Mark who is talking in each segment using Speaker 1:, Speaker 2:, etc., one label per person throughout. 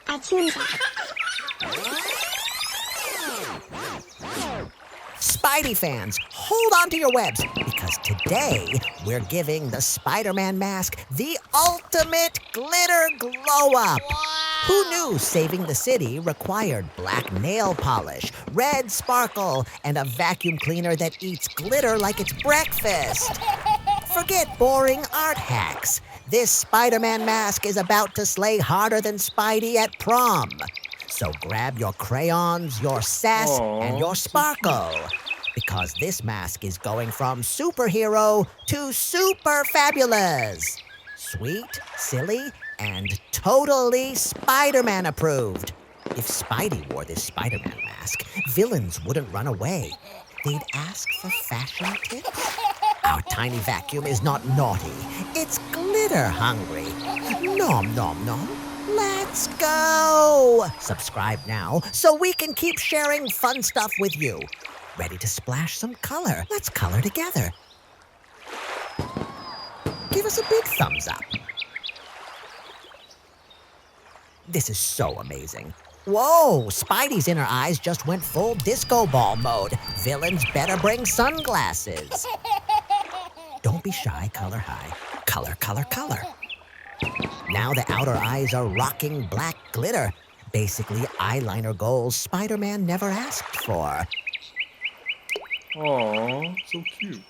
Speaker 1: Artoonza.
Speaker 2: Spidey fans, hold on to your webs, because today we're giving the Spider-Man mask the ultimate glitter glow-up. Who knew saving the city required black nail polish, red sparkle, and a vacuum cleaner that eats glitter like it's breakfast? Forget boring art hacks. This Spider-Man mask is about to slay harder than Spidey at prom. So grab your crayons, your sass, and your sparkle. Because this mask is going from superhero to super fabulous. Sweet, silly, and totally Spider-Man approved. If Spidey wore this Spider-Man mask, villains wouldn't run away. They'd ask for fashion tips. Our tiny vacuum is not naughty. It's glitter hungry. Nom nom nom. Let's go! Subscribe now so we can keep sharing fun stuff with you. Ready to splash some color? Let's color together. Give us a big thumbs up. This is so amazing. Whoa, Spidey's inner eyes just went full disco ball mode. Villains better bring sunglasses. Don't be shy, color high. Color, color, color. Now the outer eyes are rocking black glitter. Basically, eyeliner goals Spider-Man never asked for.
Speaker 3: Aww, so cute.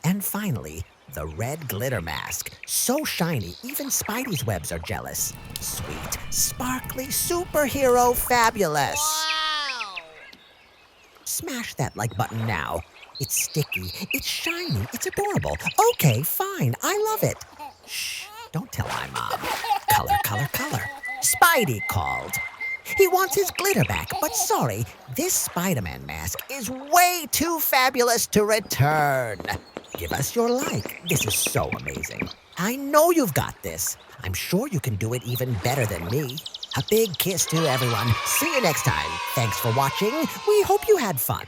Speaker 2: And finally, the red glitter mask. So shiny, even Spidey's webs are jealous. Sweet, sparkly, superhero fabulous.
Speaker 1: Wow!
Speaker 2: Smash that like button now. It's sticky, it's shiny, it's adorable. Okay, fine, I love it. Shh, don't tell my mom. Color, color, color. Spidey called. He wants his glitter back, but sorry, this Spider-Man mask is way too fabulous to return. Give us your like. This is so amazing. I know you've got this. I'm sure you can do it even better than me. A big kiss to everyone. See you next time. Thanks for watching. We hope you had fun.